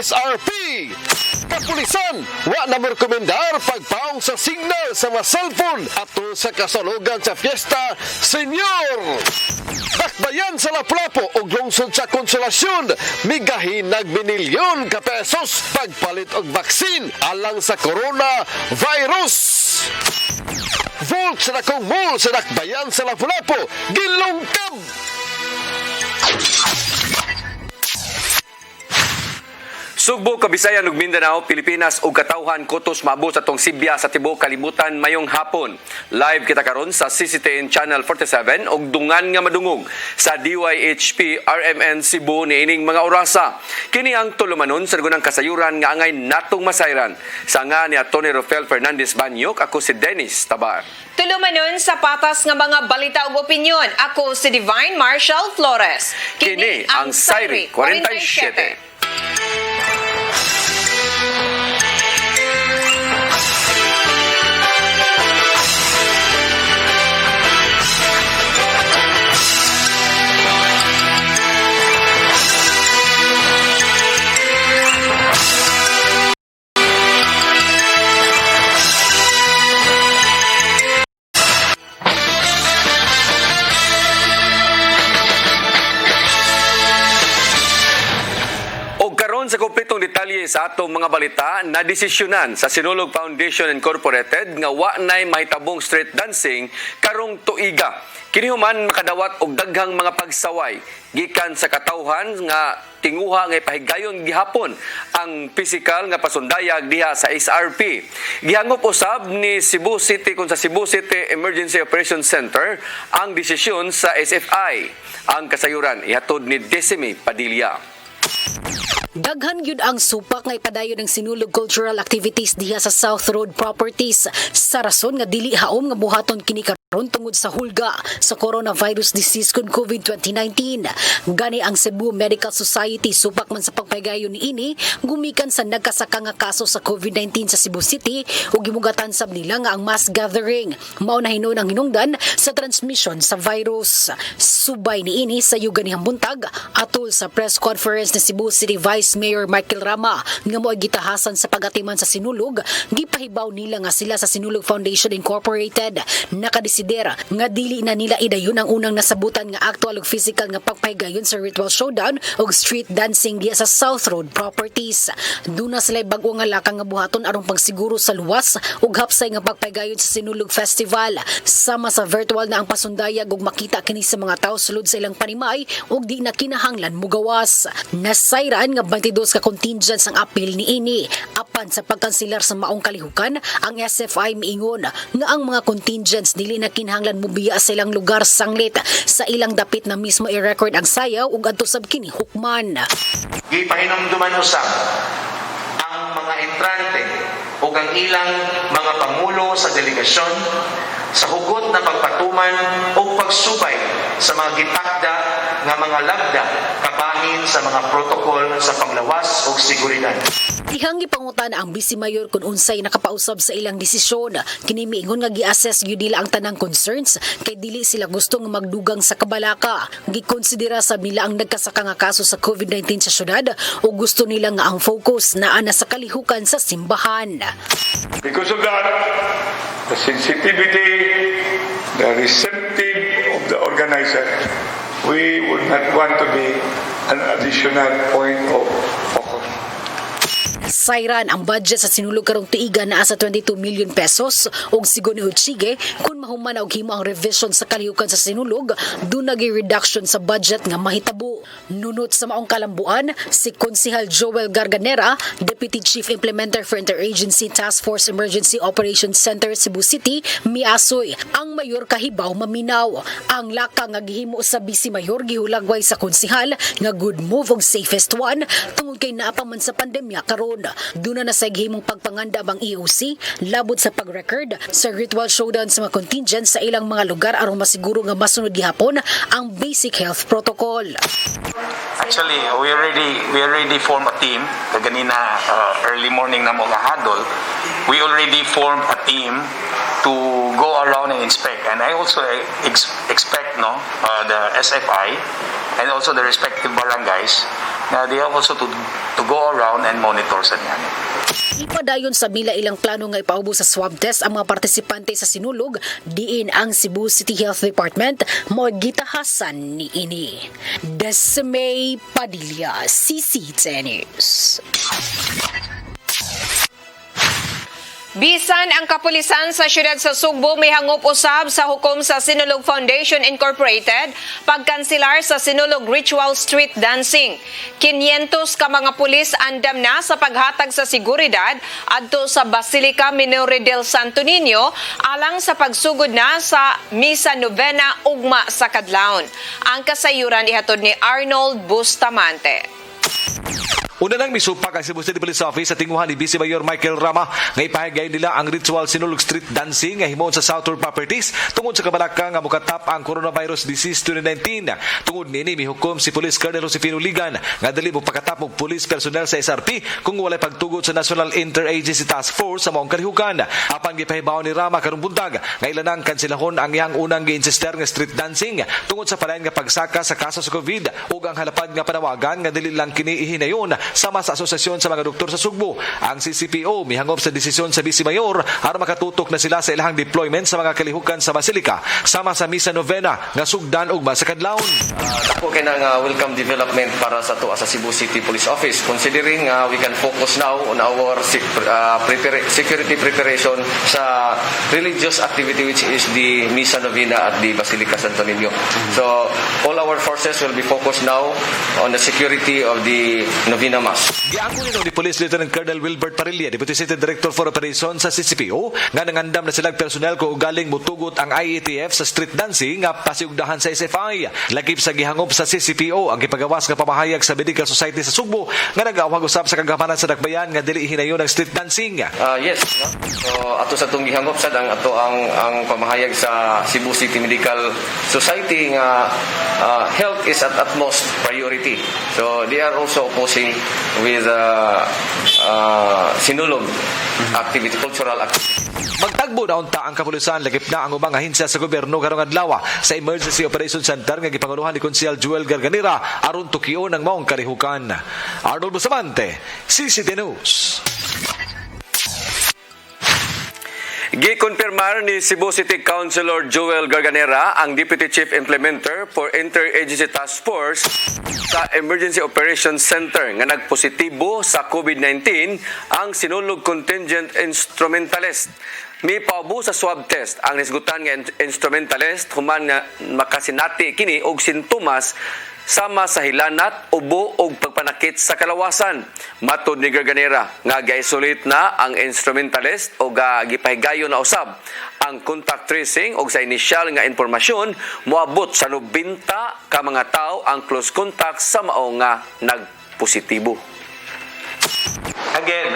SRP. Kapulisan, wa na merekomendar pagpaong sa signal sa mga cellphone ato sa kasalugan sa fiesta senior. Dakbayan sa Lapu-Lapu og lungsod sa Konsolasyon, migahinag minilyon ka pesos pagpalit og baksin alang sa coronavirus. Volt sa dakong mall sa Dakbayan sa Lapu-Lapu, gilungkab. Sugbo, Kabisayan ug Mindanao, Pilipinas ug katawhan kutos maabot sa tong Sibya sa tibuok kalibutan mayong hapon. Live kita karon sa CCTN Channel 47 ug dungan nga madungog sa DYHP RMN Cebu niining mga orasa. Kini ang tulumanon sa dugunang kasayuran nga angay natong masayran. Sa nga ni Atty. Rafael Fernandez Banyok, ako si Dennis Tabar. Tulumanon sa patas nga mga balita ug opinyon, ako si Divine Marshall Flores. Kini ang Sairi 47. Sa kompletong detalye sa atong mga balita, na desisyonan sa Sinulog Foundation Incorporated nga wa nay mahitabong street dancing karong tuiga. Kini human makadawat og daghang mga pagsaway gikan sa katawhan nga tinguha nga ipahigayon gihapon ang pisikal nga pasundayag diha sa SRP. Gihangop usab ni Cebu City kung sa Cebu City Emergency Operations Center ang desisyon sa SFI. Ang kasayuran ihatod ni Decime Padilla. Daghan gyud ang supak nga ipadayon ng sinulog cultural activities diha sa South Road Properties sa rason nga dili haom nga buhaton kini karon tungod sa hulga sa coronavirus disease kun COVID-2019. Gani ang Cebu Medical Society supak man sa pagpaygayon niini gumikan sa nagkasaka nga kaso sa COVID-19 sa Cebu City ug gimugatan sab nila nga ang mass gathering mao na hinon ang hinungdan sa transmission sa virus. Subay niini sa yuganihang buntag atol sa press conference ni Cebu City Vice Mayor Michael Rama nga mo'y gitahasan sa pagatiman sa sinulog, gipahibaw nila nga sila sa Sinulog Foundation Incorporated nakadesider nga dili na nila idayon ang unang nasabutan nga actual ug physical nga pagpahigayon sa ritual showdown ug street dancing diya sa South Road Properties. Duna sila bag-o nga lakang nga buhaton arong pagsiguro sa luwas ug hapsay nga pagpahigayon sa Sinulog Festival. Sama sa virtual na ang pasundayag ug makita kini sa mga tawo sulod sa ilang panimay ug di na kinahanglan mugawas. Nasayran nga 22 ka contingents ang apil niini. Apan sa pagkansilar sa maong kalihukan, ang SFI miingon nga ang mga contingents dili na kinahanglan mubiya sa ilang lugar sanglit sa ilang dapit na mismo i-record ang sayaw ug adto sab kini hukman. Gipahinumduman usab ang mga entrante ug ang ilang mga pangulo sa delegasyon sa hugot na pagpatuman o pagsubay sa mga gitakda nga mga labda kabahin sa mga protokol sa panglawas o seguridad. Dihang gipangutan ang Vice Mayor kung unsay nakapausab sa ilang desisyon. Kini miingon nga gi-assess gyud nila ang tanang concerns kay dili sila gusto nga magdugang sa kabalaka. Gikonsidera sa nila ang nagkasaka nga kaso sa COVID-19 sa syudad o gusto nila nga ang focus naa na sa kalihukan sa simbahan. Because of that, the sensitivity, the receptive of the organizer, we would not want to be an additional point of focus. Sayran ang budget sa sinulog karong tuiga naa sa 22 million pesos ug sigon ni Hutsige kun mahuman og himo ang revision sa kalihukan sa sinulog dunay reduction sa budget nga mahitabo. Nunot sa maong kalambuan si Konsehal Joel Garganera, Deputy Chief Implementer for Interagency Task Force Emergency Operations Center Cebu City, miasoy ang mayor kahibaw maminaw ang laka nga gihimo sa Vice Mayor gihulagway sa konsehal nga good move ug safest one tungod kay naa pa man sa pandemya karon. Duna na sa gihimong pagpanganda bang EOC labot sa pag-record sa ritual showdown sa mga contingent sa ilang mga lugar aron masiguro nga masunod gihapon ang basic health protocol. Actually, we already formed a team. Kaganina early morning na mga hadol, we already formed a team to go around and inspect. And I also expect the SFI and also the respective barangays they have also to go around and monitor sa niyan. Ipadayon sa bila ilang plano nga ipaubo sa swab test ang mga partisipante sa sinulog, diin ang Cebu City Health Department mo gitahasan ni ini. Desmay Padilla, CCTN News. Bisan ang kapulisan sa siyudad sa Sugbo may hangop usab sa hukom sa Sinulog Foundation Incorporated pagkanselar sa Sinulog Ritual Street Dancing. 500 ka mga pulis andam na sa paghatag sa seguridad adto sa Basilica Minore del Santo Niño alang sa pagsugod na sa Misa Novena ugma sa kadlawon. Ang kasayuran ihatod ni Arnold Bustamante. Una nang misupak ang Cebu City Police Office sa tinguhan ni Vice Mayor Michael Rama nga ipahigay nila ang ritual Sinulog Street Dancing nga himon sa Southern Properties tungod sa kabalaka nga mukatap ang Coronavirus Disease 2019. Tungod nini mihukom si Police Colonel Josefino Ligan nga dali mo pagkatap og police personnel sa SRP kung walay pagtugot sa National Interagency Task Force sa maong kalihukan. Apan gipahibaw ni Rama karong buntag nga ilanang kanselahon ang iyang unang gi-insister nga street dancing tungod sa palayan nga pagsaka sa kaso sa COVID ug ang halapad nga panawagan nga dili lang kini ihinayon sama sa Asosasyon sa mga Doktor sa Sugbo. Ang CCPO mihangop sa desisyon sa Vice Mayor aron makatutok na sila sa ilahang deployment sa mga kalihukan sa Basilica sama sa Misa Novena nga sugdan ug sa kadlawon. Ako kay nga welcome development para sa to sa Cebu City Police Office considering we can focus now on our security preparation sa religious activity which is the Misa Novena at the Basilica Santo Niño. So all our forces will be focused now on the security of the Novena Mass. Giangko ni Police Lieutenant Colonel Wilbert Parilla, Deputy City Director for Operations sa CCPO, nga nangandam na silang personnel ko galing mutugot ang IATF sa street dancing nga pasiugdahan sa SFI. Lagip sa gihangop sa CCPO ang gipagawas nga pamahayag sa Medical Society sa Sugbo nga nag-awag usab sa kagamanan sa Dakbayan nga dili hinayon ang street dancing. Yes. So ato sa tong gihangop sad ang ato ang pamahayag sa Cebu City Medical Society nga health is at utmost priority. So they are also opposing with sinulog activity, cultural activity. Magtagbo na unta ang kapulisan lagip na ang ubang ahensya sa gobyerno karong adlaw sa Emergency Operations Center nga gipangunuhan ni Konsehal Joel Garganera aron tukion ang maong kalihukan. Arnold Bustamante, CCTN News. Gikonfirmar ni Cebu City Councilor Joel Garganera, ang Deputy Chief Implementer for Interagency Task Force sa Emergency Operations Center nga nagpositibo sa COVID-19 ang sinulog contingent instrumentalist. May paubo sa swab test ang nisgutan nga instrumentalist human nga makasinati kini og sintomas sama sa hilanat, ubo o pagpanakit sa kalawasan. Matod ni Garganera nga ga-isolate na ang instrumentalist o gipahigayon na usab. Ang contact tracing o sa inisyal nga impormasyon moabot sa 90 ka mga tao ang close contact sa mao nga nagpositibo. Again,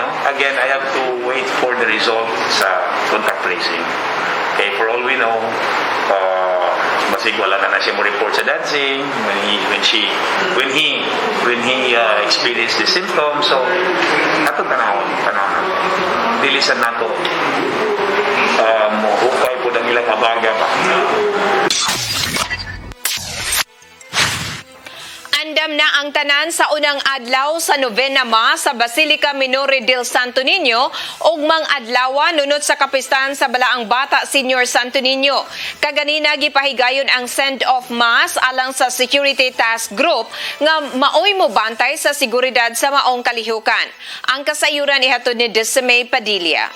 I have to wait for the result sa contact tracing. Okay, for all we know, basig wala na siya mo report sa dancing when he experienced the symptoms. So atong panahon dilisan nato hukay po ang ilang abaga pa. Andam na ang tanan sa unang adlaw sa Novena Mass sa Basilica Minore del Santo Niño ugmang adlaw nunod sa kapistahan sa Balaang Bata Senior Santo Niño. Kaganina gipahigayon ang send-off mass alang sa Security Task Group nga maoy mo bantay sa seguridad sa maong kalihukan. Ang kasayuran ihatod ni Desmay Padilla.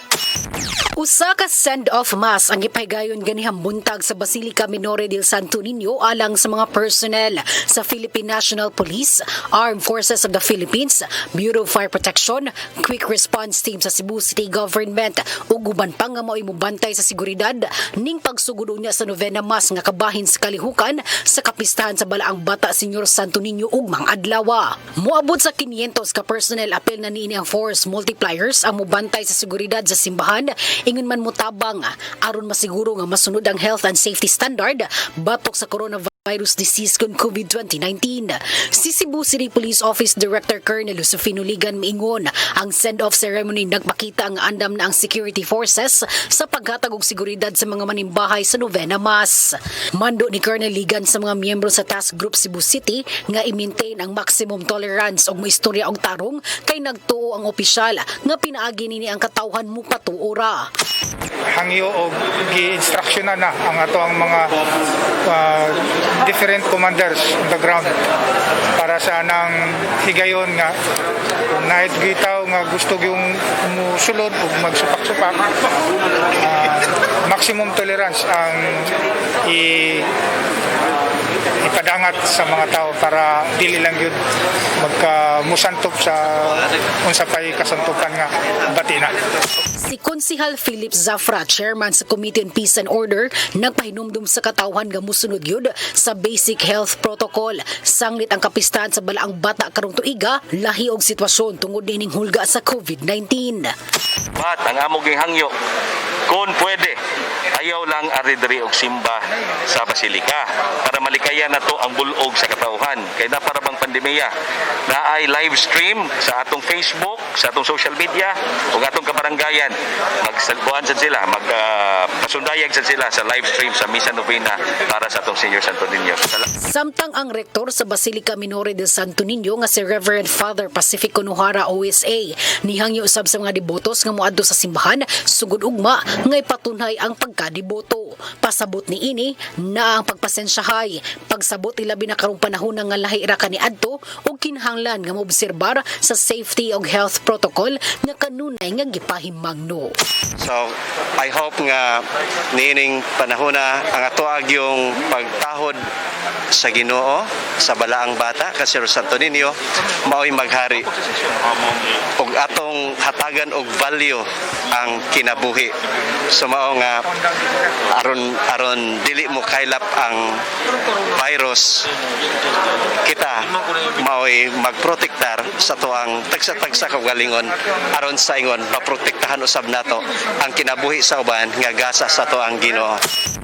Usa ka send-off mass ang gipahigayon ganihang buntag sa Basilica Minore del Santo Niño alang sa mga personnel sa Philippine National Police, Armed Forces of the Philippines, Bureau of Fire Protection, Quick Response Team sa Cebu City Government ug uban pa nga mao'y mobantay sa seguridad ning pagsugod niya sa Novena Mass nga kabahin sa kalihukan sa kapistahan sa Balaang Bata Senior Santo Niño ugmang adlaw. Moabot sa 500 ka personnel apel na niini ang force multipliers ang mobantay sa seguridad sa simbahan ingon man motabang aron masiguro nga masunod ang health and safety standard batok sa coronavirus virus disease kon COVID-2019. Si Cebu City Police Office Director Colonel Josefino Ligan miingon ang send-off ceremony nagpakita ang andam na ang security forces sa paghatag og seguridad sa mga manimbahay sa Novena Mass. Mando ni Colonel Ligan sa mga miyembro sa Task Group Cebu City nga i-maintain ang maximum tolerance og moistorya og tarong kay nagtuo ang opisyal nga pinaagi nini ang katawhan mo patuora. Hangyo og gi-instructiona na ang ato ang mga different commanders on the ground para sa nang higayon nga kung naitgitaw nga gusto yung musulod o magsupak-supak, maximum tolerance ang ipadangat sa mga tao para dili lang yun magkamusantop sa unsa pay kasantukan nga batina. Si Konsihal Philip Zafra, chairman sa Committee on Peace and Order, nagpahinumdum sa katawhan nga musunod yun sa basic health protocol. Sanglit ang kapistahan sa balaang bata karong tuiga, lahi og sitwasyon tungod dining hulga sa COVID-19. But ang among hangyo, kung pwede, ayaw lang aridri og simba sa basilika para malikayan na to ang bulog sa katawhan. Kaya na para bang pandemya na ay live stream sa atong Facebook, sa atong social media ug atong kabaranggayan. Magsalbuan sad sila, magpasundayag sad sila sa live stream sa Misa Novena para sa atong Senior Santo Niño. Samtang ang rektor sa Basilica Minore del Santo Niño nga si Reverend Father Pacifico Nuhara OSA nihangyo usab sa mga debotos nga moadto sa simbahan sugod ugma nga ipatunhay ang pagkadiboto. Pasabot ni ini na ang pagpasensyahay, pagsabot ilabi na karong panahon nga lahi ra kaniadto ug kinahanglan nga moobserbar sa safety ug health protocol nga kanunay nga gipahimangno. So, I hope nga niining panahon na ang atuag yung pagtahod sa Ginoo sa balaang bata kasi Santo Niño mao'y maghari ug atong hatagan og value ang kinabuhi. So mao nga aron dili mo kailap ang virus, kita mao'y magprotektar sa tuang tagsa-tagsa kaugalingon aron sa ingon maprotektahan usab nato ang kinabuhi sa uban nga gasa sa tuang Ginoo.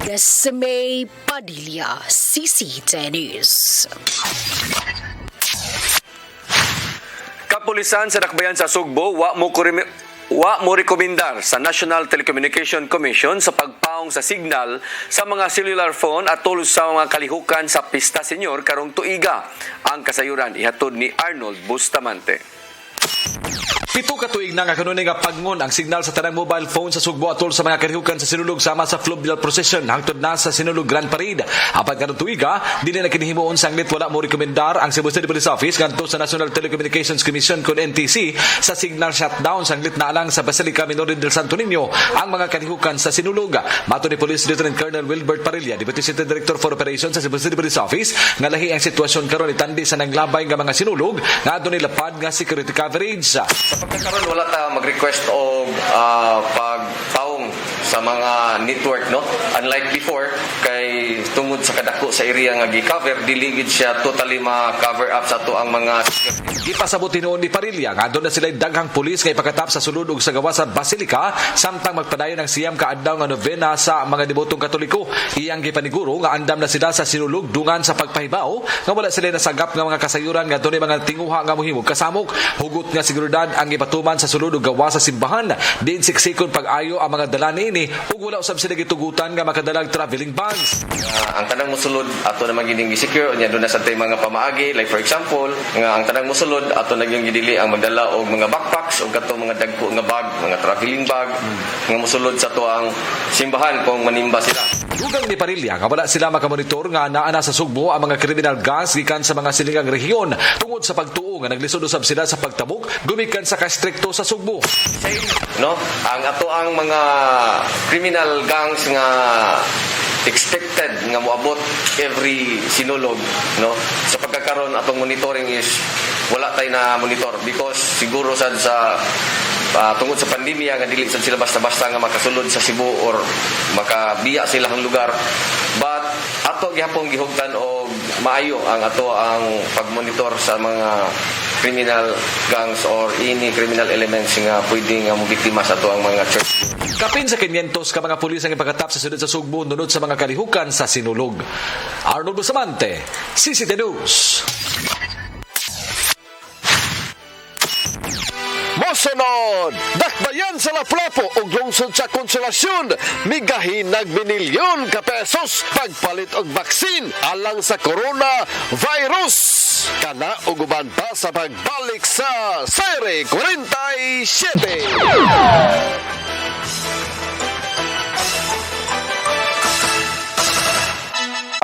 Desmay Padilla, CC10 News. Kapulisan sa Dakbayan sa Sugbo, wa mo rekomendar sa National Telecommunication Commission sa pagpaong sa signal sa mga cellular phone at tol sa mga kalihukan sa Pista Senyor karong tuiga. Ang kasayuran ihatod ni Arnold Bustamante. 7 ka tuig na nga kanunay nga pagngon ang signal sa tanang mobile phone sa Sugbo atol sa mga kalihukan sa sinulog sama sa Fluvial Procession hangtod na sa sinulog Grand Parade. Apan karong tuiga, dili na kinihimuon sanglit wala mo rekomendar ang Cebu City Police Office ngadto sa National Telecommunications Commission kon NTC sa signal shutdown sanglit na lang sa Basilica Minore del Santo Niño ang mga kalihukan sa sinulog. Mato ni Police Lieutenant Colonel Wilbert Parilla, Deputy City Director for Operations sa Cebu City Police Office, nga lahi ang sitwasyon karon itandi sa nanglabay nga mga sinulog nga adunay lapad nga security coverage. Sa pagkakaroon wala ta mag-request o pagpaong sa mga network, no? Unlike before, kay tungod sa kadako sa area nga gi-cover, dili gid siya totally ma-cover up sa to ang mga Ipasabot tinuon ni Parilla nga doon na sila daghang pulis nga ipakatap sa sulod ug sa gawas sa Basilica samtang magpadayon ang siyam ka adlaw nga novena sa mga debotong Katoliko. Iyang gipaniguro nga andam na sila sa sinulog dungan sa pagpahibaw nga wala sila nasagap nga mga kasayuran nga dunay mga tinguha nga mohimog kasamok. Hugot nga seguridad ang ipatuman sa sulod ug gawas sa simbahan. Din siksikon pag-ayo ang mga dala niini ug wala usab sila gitugutan nga makadalag traveling bags. ang tanang musulod ato naman gining gi-secure nya doon na sa tay mga pamaagi, like for example nga ang tanang musulod ato nagyang gidili ang magdala og mga backpacks o kato mga dagko nga bag, mga traveling bag nga musulod sa to ang simbahan kung manimba sila. Dugang ni Parilla nga wala sila makamonitor nga naa na sa Sugbo ang mga criminal gangs gikan sa mga silingang rehiyon tungod sa pagtuo nga naglisod usab sila sa pagtabok gumikan sa kastrikto sa Sugbo. No, ang ato ang mga criminal gangs nga expected nga moabot every sinulog, no, sa pagkakaroon atong monitoring is wala tay na monitor because siguro sad sa tungod sa pandemya nga dili sad sila basta-basta nga makasulod sa Cebu or makabiya silang lugar, but ato gihapon gihugtan og maayo ang ato ang pagmonitor sa mga criminal gangs or any criminal elements nga pwede nga mobiktima sa ato ang mga church. Kapin sa 500 ka mga pulis ang ipagkatap sa sudad sa Sugbo nunod sa mga kalihukan sa Sinulog. Arnold Bustamante, CCTV News. Mosunod, dakbayan sa Lapu-Lapu ug lungsod sa Konsolasyon, migahinag binilyon ka pesos pagpalit og baksin alang sa coronavirus. Kana ug uban pa sa pagbalik sa Sere 47.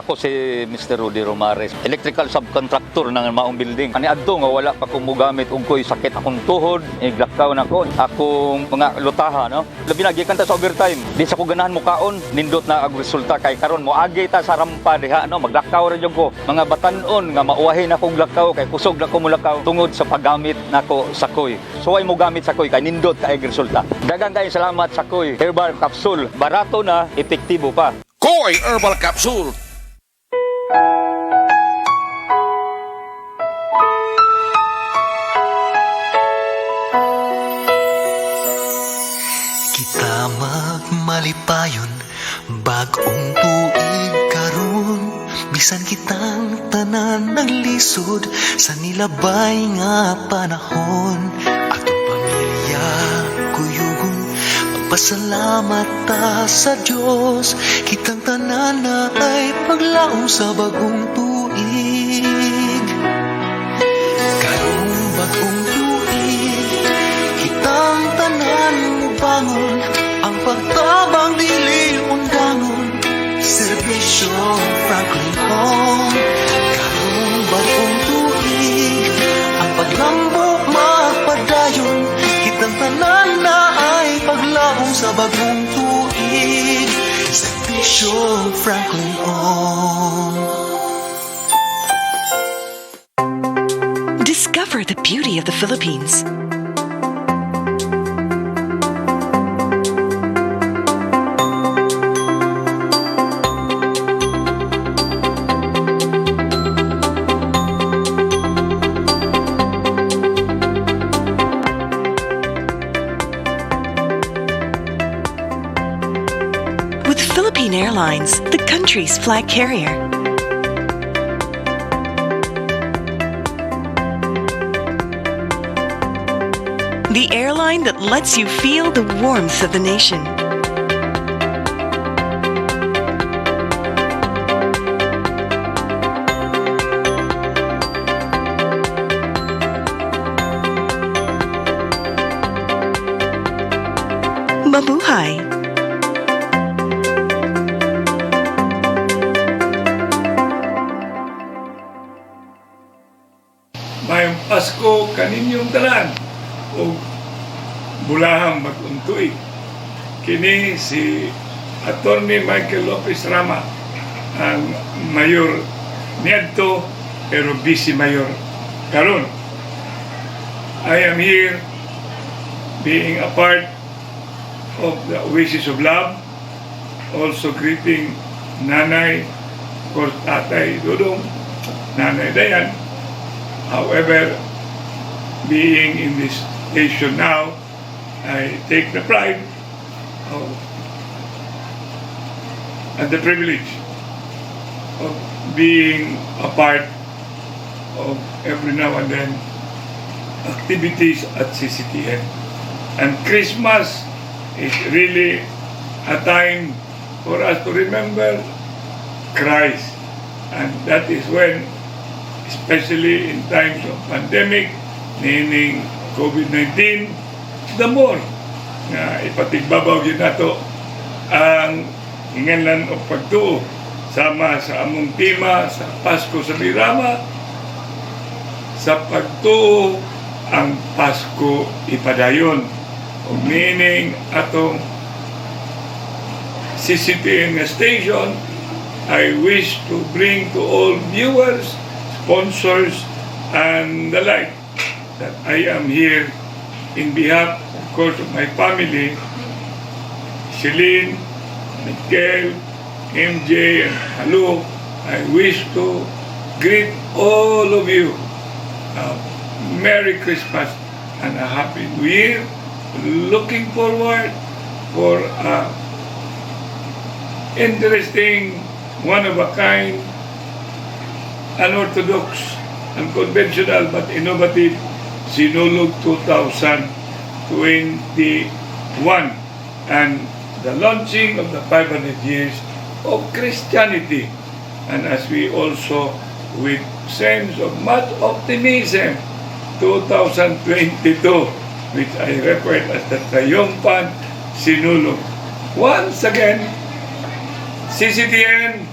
Ako si Mr. Rudy Romares, electrical subcontractor ng maong building. Ani adto nga wala pa kong mugamit ug ko'y sakit akong tuhod, iglakaw na ko, akong mga lutaha, no? Labi na gikan ta sa overtime. Di sa ko ganahan mo kaon, nindot na ang resulta kay karon mo agi ta sa rampa diha, no? Maglakaw ra jud ko. Mga batan-on nga mauwahin akong lakaw kay kusog na ko mulakaw tungod sa paggamit nako sa koy. So ay mo gamit sa koy kay nindot kay resulta. Daghang kay salamat sa koy herbal capsule. Barato na, epektibo pa. Koy Herbal Capsule. Kita magmalipayon, bagong tuig karon. Bisan kitang tanan ng lisod sa nilabay nga panahon. Atong pamilya, kuyugon, magpasalamat ta sa Diyos. Kitang tanan na ay paglaom sa bagong tuig. Karong bagong tuig, kitang tanan bangon, ang pagtabang dili undangon, serbisyo Franklin Home. Karong bagong tuig, ang paglambok mapadayon, kitang tanan na ay paglaong sa bagong tuig, serbisyo Franklin Home. Discover the beauty of the Philippines. Philippine Airlines, the country's flag carrier. The airline that lets you feel the warmth of the nation. Mabuhay! Mayong Pasko kaninyong tanan o bulahang mag-untuig. Kini si Attorney Michael Lopez Rama, ang mayor niadto pero vice mayor karon. I am here being a part of the Oasis of Love, also greeting Nanay, of course Tatay Dudong, Nanay Dayan. However, being in this station now, I take the pride and the privilege of being a part of every now and then activities at CCTN. And Christmas is really a time for us to remember Christ. And that is when, especially in times of pandemic, meaning COVID-19, the more na ipatigbabaw yun nato ang hinganlan o pagtuo sama sa among tema sa Pasko sa Birama, sa pagtuo ang Pasko ipadayon, o meaning atong CCTN station. I wish to bring to all viewers, sponsors, and the like, that I am here in behalf, of course, of my family, Celine, Miguel, MJ, and Halu. I wish to greet all of you Merry Christmas and a Happy New Year. Looking forward for a interesting, one-of-a-kind, unorthodox, unconventional but innovative Sinulog 2021 and the launching of the 500 years of Christianity. And as we also, with sense of much optimism, 2022, which I refer as the triumphant Sinulog. Once again, CCTN,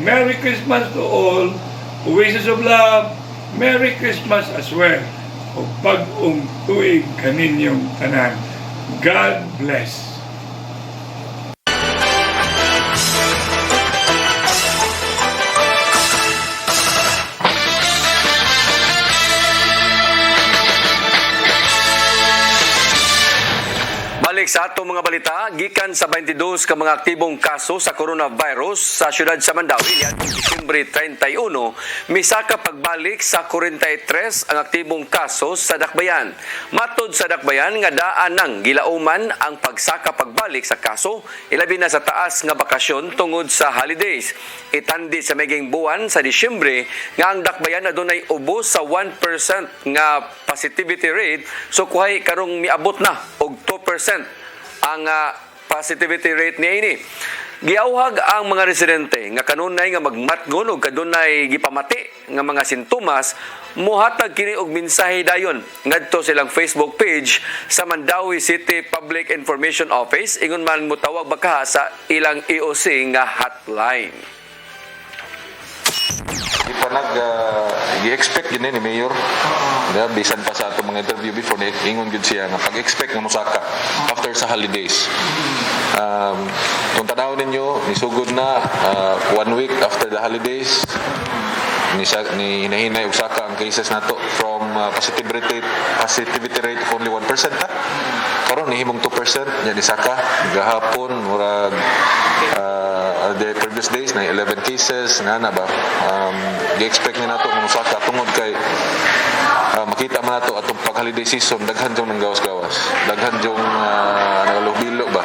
Merry Christmas to all. Wishes of love, Merry Christmas as well. O bag-ong tuig kaninyong tanan. God bless. Balik sa atong mga balita, gikan sa 22 ka mga aktibong kaso sa coronavirus sa siyudad sa Mandawi niadtong Disyembre 31, misa ka pagbalik sa 43 ang aktibong kaso sa Dakbayan. Matod sa Dakbayan nga daan nang gilauman ang pagsaka pagbalik sa kaso, ilabi na sa taas nga bakasyon tungod sa holidays. Itandi sa meging buwan sa Disyembre nga ang Dakbayan adunay ubos sa 1% nga positivity rate, so kuhay karong miabot na og 2% ang positivity rate niini. Giawhag ang mga residente nga kanunay nga magmatngon og kadunay gipamati nga mga sintomas, mohatag kini og mensahe dayon ngadto silang Facebook page sa Mandawi City Public Information Office ingon man motawag baka sa ilang EOC nga hotline. Gi-expect yun ni Mayor. Bisan pa sa ato mga interview before, ingon yun siya nga pag-expect nga musaka after sa holidays. Kung tanaw ninyo, nisugod na 1 week after the holidays, ni hinahinay usaka ang cases nato from positivity rate of only 1%. Karon nihimong 2%, yan isaka gahapon murag the previous days na 11 cases na ba. Gi-expect na nato nga musaka tungod kay makita man nato atong pag-holiday season daghan jong nang gawas-gawas. Daghan jong nagalubilo ba.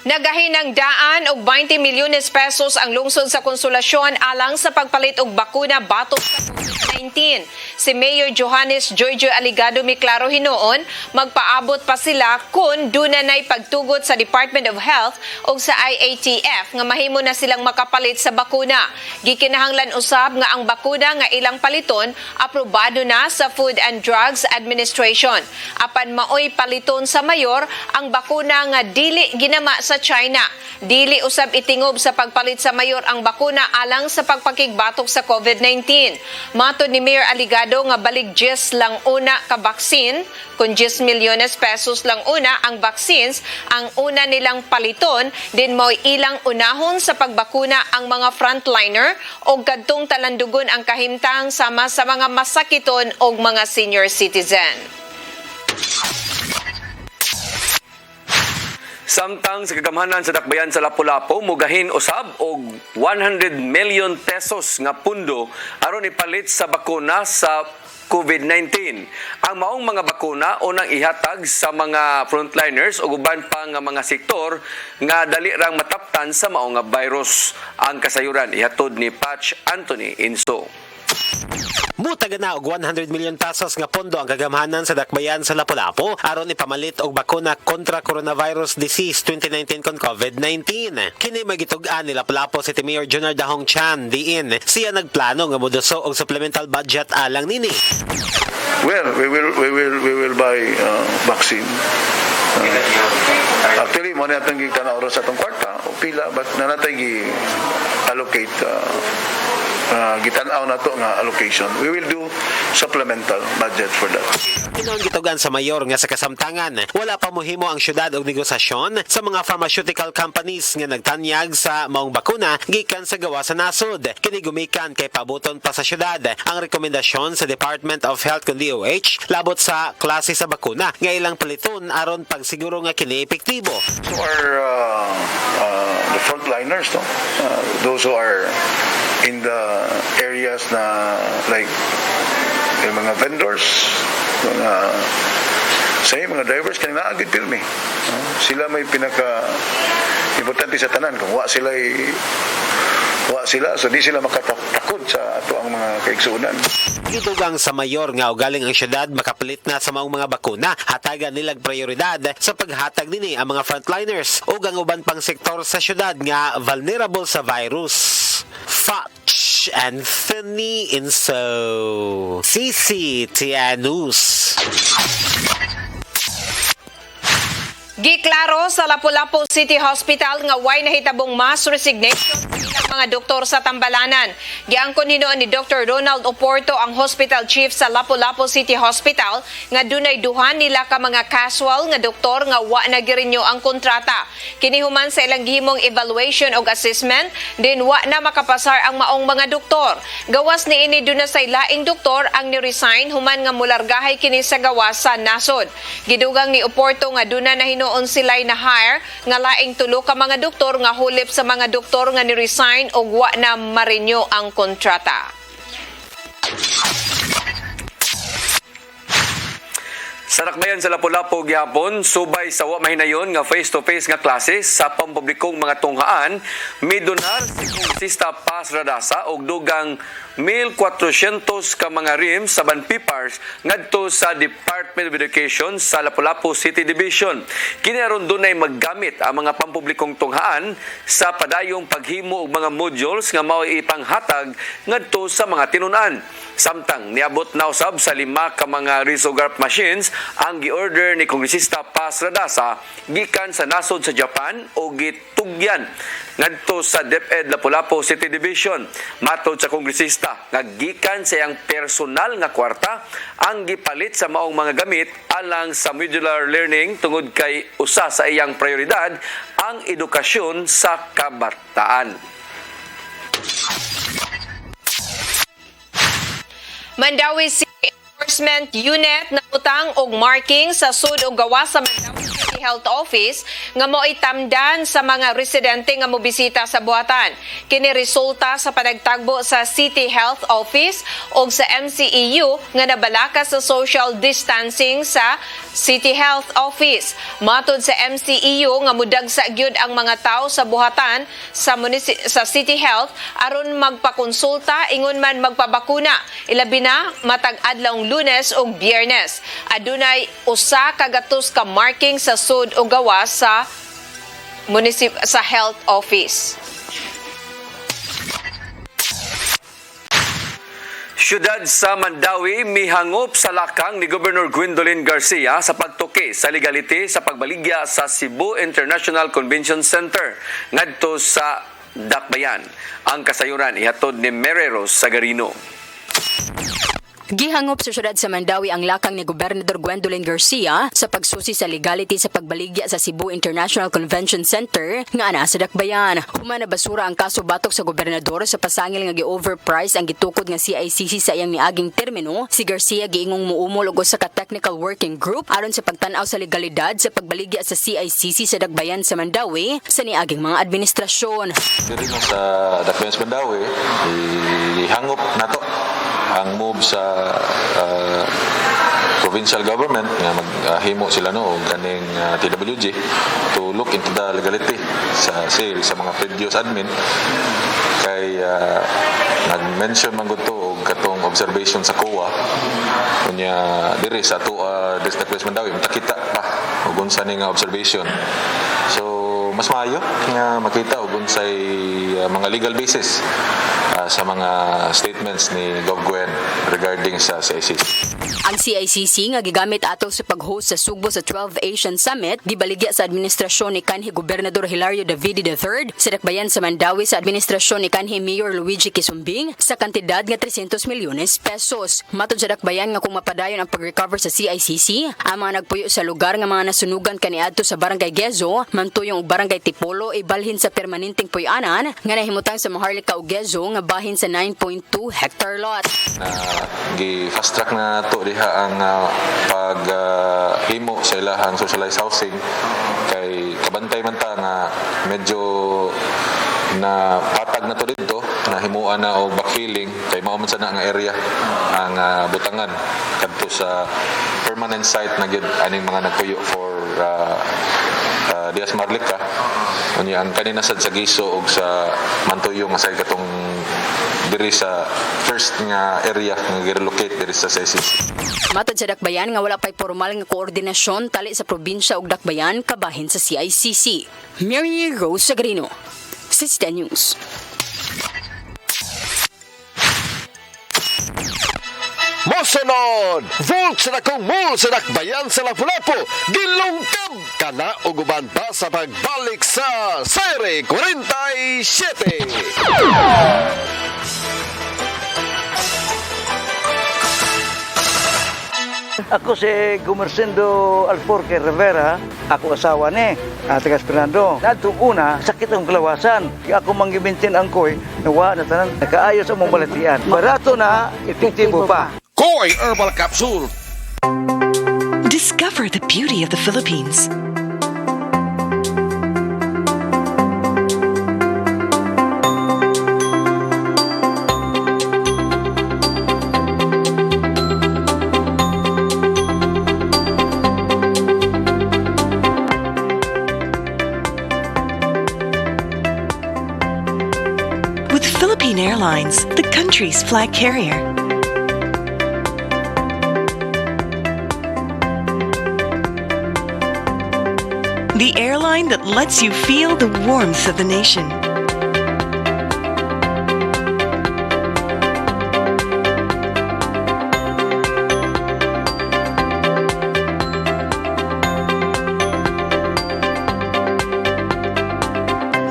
Nagahinang daan og 20 milyones pesos ang lungsod sa Konsolasyon alang sa pagpalit og bakuna batok sa COVID-19. Si Mayor Johannes Jojo Aligado miklaro hinuon, magpaabot pa sila kung dunay pagtugot sa Department of Health o sa IATF nga mahimo na silang makapalit sa bakuna. Gikinahanglan usab nga ang bakuna nga ilang paliton aprobado na sa Food and Drugs Administration. Apan maoy paliton sa mayor ang bakuna nga dili ginama sa China. Dili usab itingob sa pagpalit sa mayor ang bakuna alang sa pagpakigbatok sa COVID-19. Matod ni Mayor Aligado nga balig 10 lang una ka baksin, kung 10 milyones pesos lang una ang vaccines, ang una nilang paliton, din mo ilang unahon sa pagbakuna ang mga frontliner o kadtong talandugon ang kahimtang sama sa mga masakiton o mga senior citizen. Samtang sa kagamhanan sa Dakbayan sa Lapu-Lapu, mugahin usab og 100 million pesos nga pundo aron ipalit sa bakuna sa COVID-19. Ang maong mga bakuna unang ihatag sa mga frontliners o uban pa nga mga sektor nga dali rang mataptan sa maong nga virus. Ang kasayuran ihatod ni Patch Anthony Inso. Mutaga na og 100 million pesos nga pondo ang kagamhanan sa Dakbayan sa Lapu-Lapu aron ipamalit og bakuna kontra coronavirus disease 2019 kon COVID-19. Kini magitug-an ni Lapu-Lapu City Mayor Junard Dahong Chan diin siya nagplano nga moduso og supplemental budget alang nini. Well, we will buy vaccine. Actually, mo na itong gitanaw sa itong kwarta o pila, but na natin allocate gitanaw na to nga allocation. We will do supplemental budget for that. Inong gitugan sa mayor nga sa kasamtangan, wala pa mohimo ang syudad og negosasyon sa mga pharmaceutical companies nga nagtanyag sa maong bakuna gikan sa gawa sa nasod. Kini gumikan kay pabuton pa sa syudad ang rekomendasyon sa Department of Health kun DOH labot sa klase sa bakuna nga ilang paliton aron pagsiguro nga kini epektibo. So our the frontliners, no? Those who are in the areas na like yung mga vendors, mga drivers kaya naagid pirmi. Sila may pinaka importante sa tanan kung wa sila, so di sila makatakod sa ato ang mga kaigsuunan. Gidugang sa mayor nga ugaling ang syudad makapalit na sa maong mga bakuna, hatagan nilag prioridad sa paghatag nini ang mga frontliners o ang uban pang sektor sa syudad nga vulnerable sa virus. Fox Anthony Inso, CCTN News. Giklaro sa Lapu-Lapu City Hospital nga way nahitabong mass resignation sa mga doktor sa Tambalanan. Giangkon hinuon ni Dr. Ronald Oporto, ang hospital chief sa Lapu-Lapu City Hospital, nga dunay duhan nila ka mga casual nga doktor nga wa na girinyo ang kontrata. Kini human sa ilang gihimong evaluation og assessment, din wa na makapasar ang maong mga doktor. Gawas ni ini duna say laing doktor ang ni-resign human nga mulargahay kini sa gawas sa nasod. Gidugang ni Oporto nga duna na hinuon sila'y na-hire nga laing tulo ka mga doktor nga hulip sa mga doktor nga ni-resign o wa na marinyo ang kontrata. Sa Dakbayan sa Lapu-Lapu gihapon, subay sa wa mahinayon nga face-to-face nga klase sa pampublikong mga tunghaan, midonar si Kongresista Paz Radasa og dugang 1,400 ka mga rims sa banpipars ngadto sa Department of Education sa Lapu-Lapu City Division. Kini aron dunay maggamit ang mga pampublikong tunghaan sa padayong paghimo og mga modules nga mao ipanghatag ngadto sa mga tinun-an. Samtang niabot na usab sa 5 ka mga risograph machines ang gi-order ni Kongresista Paz Radasa gikan sa nasod sa Japan o gitugyan ngadto sa DepEd Lapu-Lapu City Division. Matod sa Kongresista nga gikan sa iyang personal nga kwarta ang gipalit sa maong mga gamit alang sa modular learning tungod kay usa sa iyang prioridad ang edukasyon sa kabataan. Mandawi City Enforcement Unit na utang og marking sa sud og gawas sa Mandawi City Health Office nga mo'y tamdan sa mga residente nga mobisita sa buhatan. Kini resulta sa panagtagbo sa City Health Office og sa MCEU nga nabalaka sa social distancing sa City Health Office. Matod sa MCEU nga mudagsa gyud ang mga tawo sa buhatan sa City Health aron magpakonsulta ingon man magpabakuna. Ilabi na matag adlawng Lunes ug Biyernes. Adunay usa ka gatos ka marking sa sud o gawas sa sa health office. Syudad sa Mandawi mihangop sa lakang ni Governor Gwendolyn Garcia sa pagtuki sa legality sa pagbaligya sa Cebu International Convention Center ngadto sa Dakbayan. Ang kasayuran ihatod ni Mereros Sagarino. Gihangop sa syudad sa Mandawi ang lakang ni Gobernador Gwendolyn Garcia sa pagsusi sa legality sa pagbaligya sa Cebu International Convention Center nga ana sa Dakbayan. Human na basura ang kaso batok sa gobernador sa pasangil nga gi-overprice ang gitukod nga CICC sa iyang niaging termino. Si Garcia giingong muumol og usa ka technical working group aron sa pagtan-aw sa legalidad sa pagbaligya sa CICC sa Dakbayan sa Mandawi sa niaging mga administrasyon. Diri na sa Dakbayan sa Mandawi, ihangop nato ang move sa provincial government nga maghimo sila og kaning TWG to look into the legality sa sale sa mga previous admin kay nag-mention man gud to og katong observation sa COA unya diri sa ato District Mandawi makita pa og unsa ni nga observation. So mas maayo nga makita og unsay mga legal basis sa mga statements ni Gov. Gwen regarding sa CICC. Ang CICC nga gigamit ato sa pag-host sa Sugbo sa 12th Asian Summit gibaligya sa administrasyon ni kanhi Gobernador Hilario Davide III sa Dakbayan sa Mandawi sa administrasyon ni kanhi Mayor Luigi Quisumbing sa kantidad nga 300 milyones pesos. Matod sa Dakbayan nga kung mapadayon ang pag-recover sa CICC, ang mga nagpuyo sa lugar nga mga nasunugan kaniadto sa Barangay Gezo, Mantuyong ug Barangay Tipolo ibalhin sa permanenteng puy-anan nga nahimutang sa Maharlika ug Gezo nga bahin sa 9.2 hectare lot. Gi-fast track na to diha ang paghimo sa ilahang socialized housing kay kabantay man ta nga medyo na patag na to dito nga himuan na o backfilling kay mao man sana nga area ang butangan kadto sa permanent site na gyud aning mga nagpuyo for Diaz Marlica. Unya ang kanina sad sa Giso ug sa Mantuyo nga say katong diri sa first nga area nga gi-relocate diri sa SICC. Matod sa Dakbayan nga wala pay formal nga koordinasyon tali sa probinsya ug Dakbayan kabahin sa CICC. Mary Rose Sagrino, Sista News. Mosunod! Volt sa dakong mall sa Dakbayan sa Lapu-Lapu, gilungkab kana o guban pa sa pagbalik sa Sere 47. Ako si Gumersindo Alforque Rivera, ako asawa ni Tagas Fernando. Nadto una, sakit ang kalawasan. Ako manggibintin ang koy, nawa na tanan, nakaayos ang mong balatian. Barato na, epektibo pa. Koy Herbal Capsule. Discover the beauty of the Philippines. With Philippine Airlines, the country's flag carrier. The airline that lets you feel the warmth of the nation.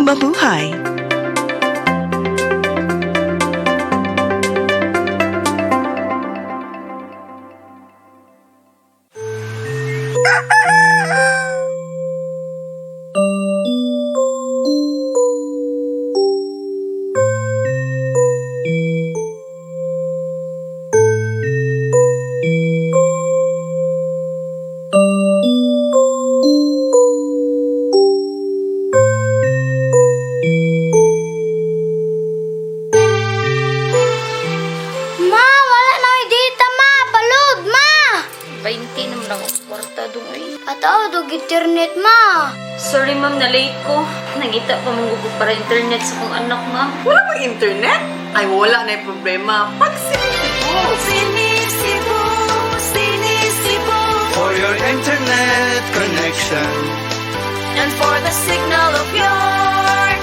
Mabuhay! Ma, wala na may data, ma. Palod, ma. 20 naman ang kwarta doon eh. Ataw, dog internet, ma. Sorry ma'am, na-late ko. Nangita pa man ko para internet sa kong anak, ma'am. Wala pang internet? Ay, wala na yung problema. Pag Sinisibo, sinisibo for your internet connection And for the signal of your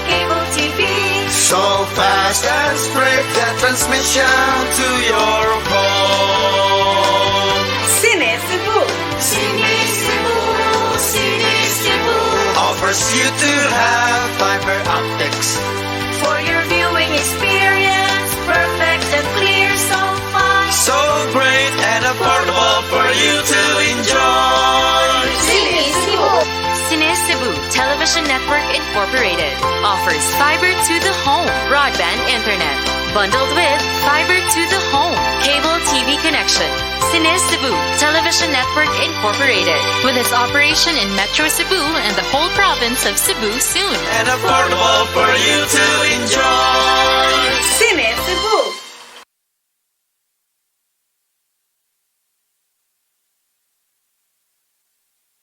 cable TV. so fast and spread that transmission to your home. Sinisibo, Sinisibo, Sinisibo offers you to have fiber optics For your viewing experience, perfect and clear, so fast. so great and affordable for you to enjoy. Sinisibo. Cine Cebu Television Network Incorporated offers fiber to the home broadband internet bundled with fiber to the home cable TV connection. Cine Cebu Television Network Incorporated with its operation in Metro Cebu and the whole province of Cebu soon. And affordable for you to enjoy. Sinisibo.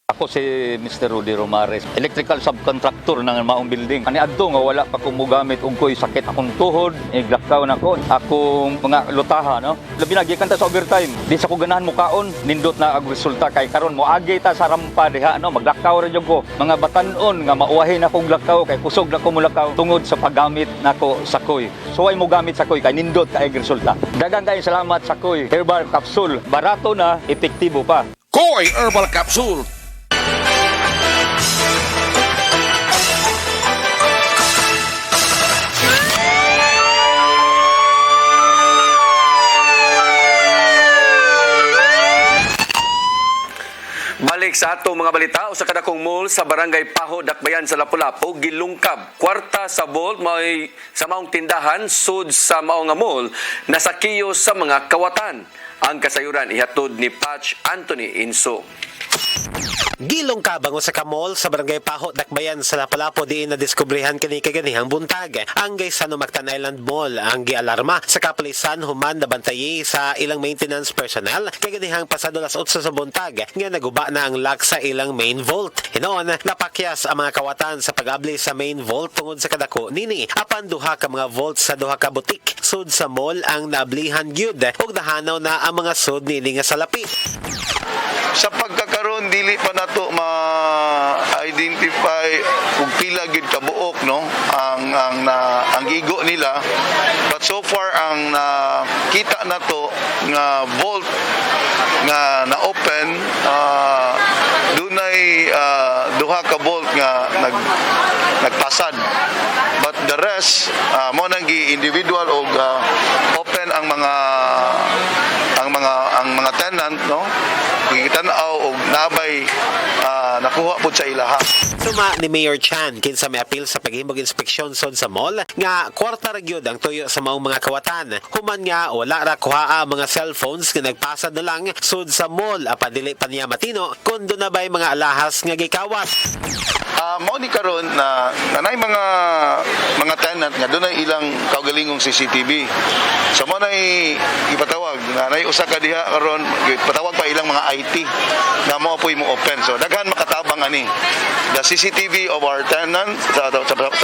Ako si Mr. Rudy Romares, electrical subcontractor ng maong building. Ani adto nga wala pa ko mogamit og koy sakit akong tuhod, iglakaw na ko. Akong mga lutaha, no. Labi na gikan ta sa overtime. Di sa ko ganahan mo kaon, nindot na ang resulta kay karon mo agi ta sa rampa diha, no. Maglakaw ra jud ko. Mga batan-on nga mauwahin akong lakaw kay kusog na ko mulakaw tungod sa paggamit nako sa koy. So ay mo gamit sa koy kay nindot kay resulta. Daghang kay salamat sa koy. Herbal capsule, barato na, epektibo pa. Koy Herbal Capsule. Balik sa ato mga balita, usa ka dakong mall sa Barangay Paho, Dakbayan sa Lapu-Lapu gilungkab. Kwarta sa Bolt may sa maong tindahan sud sa maong nga mall nasakiyo sa mga kawatan. Ang kasayuran ihatod ni Patch Anthony Inso. Gilong kabango sa kamol sa barangay Paho, Dakbayan sa Lapalapo diin na diskubrihan kini kaganihang buntag. Ang Gaysano Mactan Island Mall ang gialarma sa kapulisan human na bantayi sa ilang maintenance personnel kaganihang pasado las 8 sa buntag nga naguba na ang lock sa ilang main vault. Hinoon napakyas ang mga kawatan sa pag-abli sa main vault tungod sa kadako nini apan duha ka mga vault sa duha ka butik sud sa mall ang naablihan gyud ug nahanaw na ang mga sud nini nga salapi. Sa pagkakaroon dili pa nato ma-identify kung pila gid kabuok no ang gigo nila, but so far ang kita nato nga vault nga na open dunay duha ka vault nga nagpasad, but the rest mo nang gi-individual og open ang mga tenant no gitan-aw og nabay nakuha pud sa ilaha. Suma ni Mayor Chan kinsa may apil sa paghimog inspeksyon sod sa mall nga kwarta ra gyud ang tuyo sa maong mga kawatan. Human nga wala ra kuhaa mga cellphones nga nagpasad na lang sod sa mall apan dili pa niya matino kun do na bay mga alahas nga gikawat. Mao ni karon na nanay mga tenant nga dunay ilang kaugalingong CCTV. So mo nay ipatawag nanay usa ka diha karon ipatawag pa ilang mga IT na mo apoy mo open. So daghan makatabang ani the CCTV of our tenant sa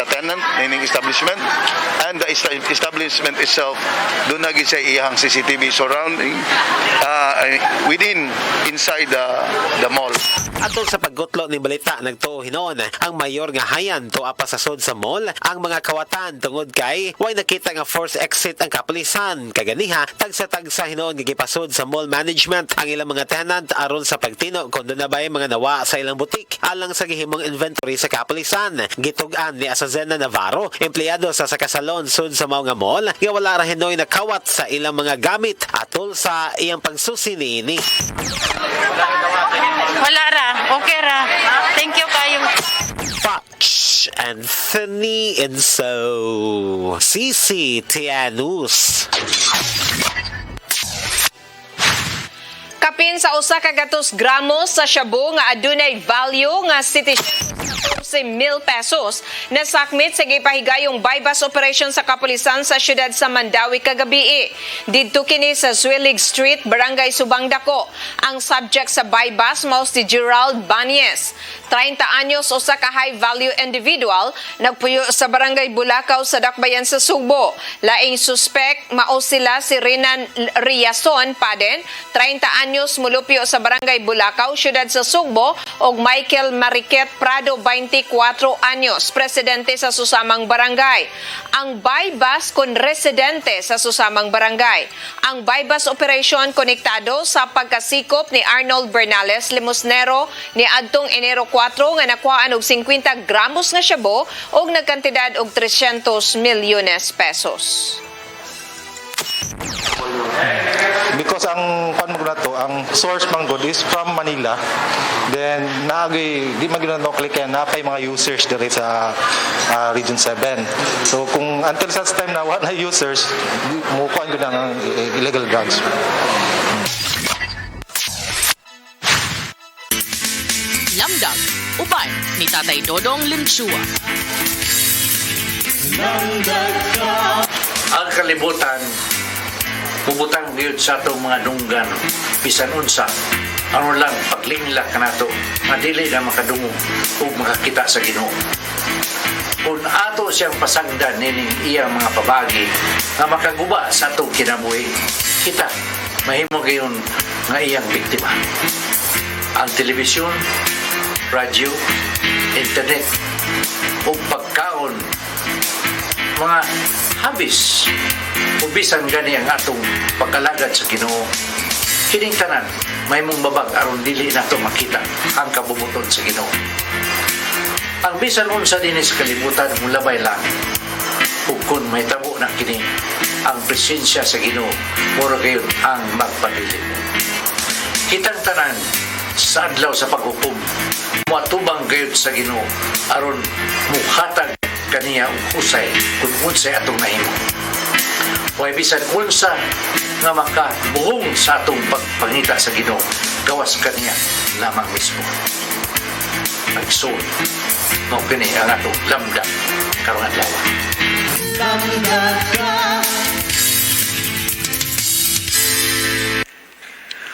tenant meaning establishment and the establishment itself doon na gid siya iyang CCTV surrounding inside the mall. Atol sa paggutlo ni balita nagtuo hinoon ang mayor nga hayan tuwa pa sa sud sa mall ang mga kawatan tungod kay way nakita nga forced exit ang kapulisan kaganiha tagsa hinoon nga gipasud sa mall management ang ilang mga tenant aron sa pagtino kun do na bay mga nawa sa ilang butik alang sa gihimong inventory sa kapulisan. Gitug-an ni Azazena Navarro empleyado sa Sakasalon sud sa mao nga mall nga wala ra hinoy nakawat sa ilang mga gamit atol sa iyang pagsusi niini. Wala ra, okay ra. Thank you kayo. Fox Anthony Enso CCTNews. Kapin sa usa ka gatos gramos sa shabu nga adunay value nga 14,000 pesos nasakmit sa gipahigayong bypass operation sa kapulisan sa syudad sa Mandawi kagabi. Didto kini sa Zuelig Street, Barangay Subang Dako. Ang subject sa bypass mao si Gerald Banyes. 30 anyos usa ka high value individual nagpuyo sa Barangay Bulacau sa Dakbayan sa Sugbo. Laing suspect mao sila si Renan Riason Paden, 30 anyos mulupyo sa Barangay Bulacau, syudad sa Sugbo, og Michael Mariquet Prado, 24 anyos, presidente sa susamang barangay. Ang bypass kon residente sa susamang barangay. Ang bypass operation konektado sa pagkasikop ni Arnold Bernales Limosnero ni adtong Enero 4 nga nakuhaan og 50 gramos nga shabu og nagkantidad og 300 milyones pesos. Because ang ang source man good is from Manila, then di magino klikan na pay mga users dire sa Region 7. So kung until such time na wala users, mukuan gud ang illegal drugs. Lamdag, uban ni Tatay Dodong Limsua. Ang kalibutan pubutang gayud sa atong mga dunggan bisan unsa ano lang paglingla kanato madili na makadungo o makakita sa Ginoo. Kung ato siyang pasangdan nining iyang mga pabagi nga makaguba sa atong kinabuhi, kita mahimo gayon nga iyang biktima. Ang telebisyon, radyo, internet o pagkaon mga habis ubisan gani ang atong pagkalagad sa Ginoo. Kining tanan may mong babag aron dili nato makita ang kabubuton sa Ginoo. Ang bisan unsa dinhi sa kalibutan mulabay lang ug kun may tabo na kini ang presensya sa Ginoo mura gayon ang magpadili. Kitang tanan sa adlaw sa paghukom moatubang gayon sa Ginoo aron muhatag kaniya og husay kung unsay atong nahimo. Way bisan unsa nga makabuhong sa atong pagpangita sa Ginoo, gawas kaniya lamang mismo. Nagsun, mao kini ang atong lamda karong adlaw.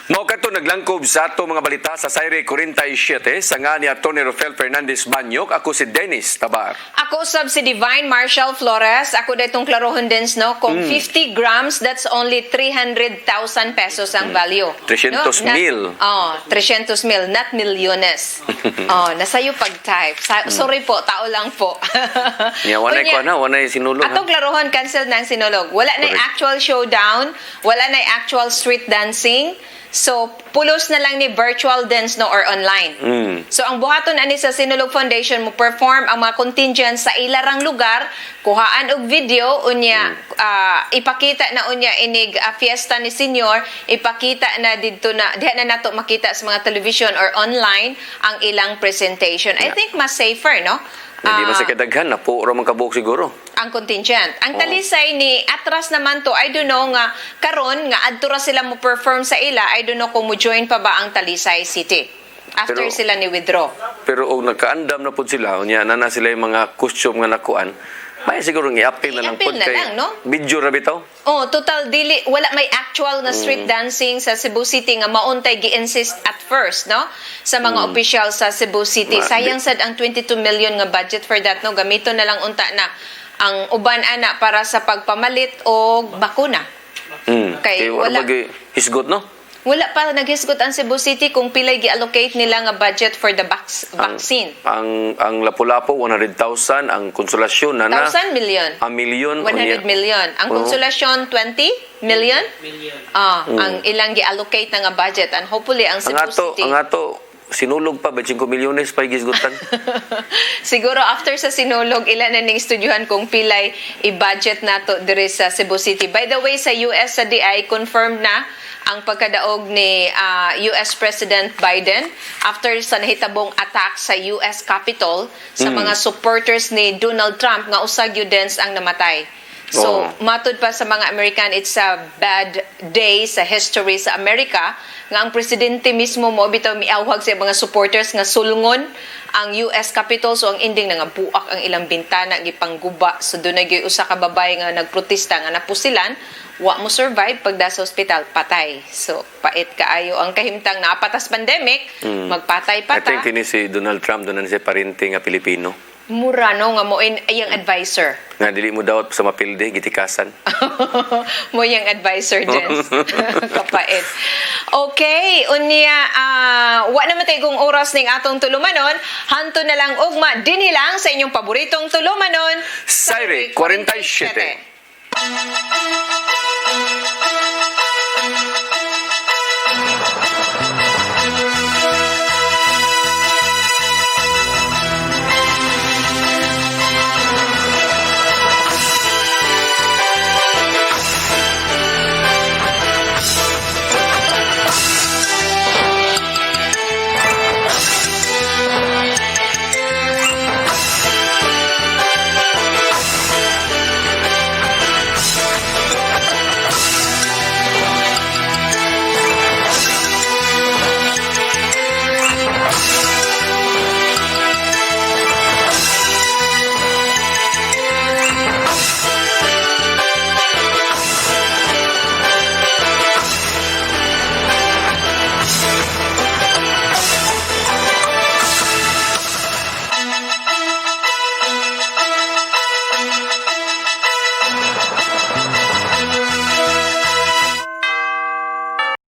Mao kadto naglangkob sa ato mga balita sa Sayre 47 sa nga ni Atty. Rafael Fernandez Banyok. Ako si Dennis Tabar. Ako usab si Divine Marshall Flores. Ako datong klarohon din no kung 50 grams that's only 300,000 pesos ang value. 300,000. Oh, 300,000 not milyones. Oh, nasayo pag-type. Sorry po, tao lang po. Nya wanay ko na, wanay sinulog. Atong klarohon cancel na ang sinulog. Wala na actual showdown, wala na actual street dancing. So, pulos na lang ni virtual dance no or online. So, ang buhaton ani sa Sinulog Foundation mo perform ang mga contingents sa ilarang lugar, kuhaan og video unya ipakita na unya inig fiesta ni senior, ipakita na didto na diha na nato makita sa mga television or online ang ilang presentation. I think mas safer, no? Hindi man sa kadaghan na puro man kabuok siguro. Ang contingent. Ang talisay ni atras naman to, I don't know nga karon nga adto ra sila mo perform sa ila, I don't know kung mo join pa ba ang Talisay City after sila ni withdraw. Pero og nagkaandam na pud sila, unya na sila yung mga costume nga nakuan. May siguro i-appeal na lang I-appeal pod na kay lang, no? video ra bitaw. Oh, total dili wala may actual na street dancing sa Cebu City nga mauntay gi-insist at first, no? Sa mga official sa Cebu City. Sayang sad ang 22 million nga budget for that, no? Gamito na lang unta na ang uban ana para sa pagpamalit og bakuna. Kay wala hisgot, no? Wala pa naghisgot ang Cebu City kung pilay gi-allocate nila nga budget for the vaccine. Ang Lapu-Lapu 100,000, ang Konsolasyon na 1,000 million. A million. 100 million. Ang Konsolasyon 20 million. Ang ilang gi-allocate na nga budget and hopefully ang Cebu City. Ang ato sinulog pa 25 milyones pa gisgutan. Siguro after sa sinulog ilan na ning estudyuhan kung pilay i-budget nato diri sa Cebu City. By the way, sa US sa DI confirmed na ang pagkadaog ni US President Biden after sa nahitabong attack sa US Capitol sa mga supporters ni Donald Trump nga usag yudens ang namatay. So, matud pa sa mga American, it's a bad day sa history sa Amerika nga ang presidente mismo mo bitaw miawhag sa mga supporters nga sulngon ang US Capitol. So, ang ending na nga buak ang ilang bintana, gipangguba. So, doon na usa ka babay nga nagprotesta nga napusilan. Wa mo survive pagda sa ospital, patay. So, pait kaayo ang kahimtang naapatas pandemic, magpatay-patay. I think kini si Donald Trump doon na siya parente nga Pilipino. Murano nga mo iyang advisor. Nga dili mo daw sa mapilde gitikasan. Mo iyang advisor din. Kapait. Okay, unya wa na matay kung oras ning atong tulumanon, hanto na lang ugma dinhi lang sa inyong paboritong tulumanon, Sayre 47.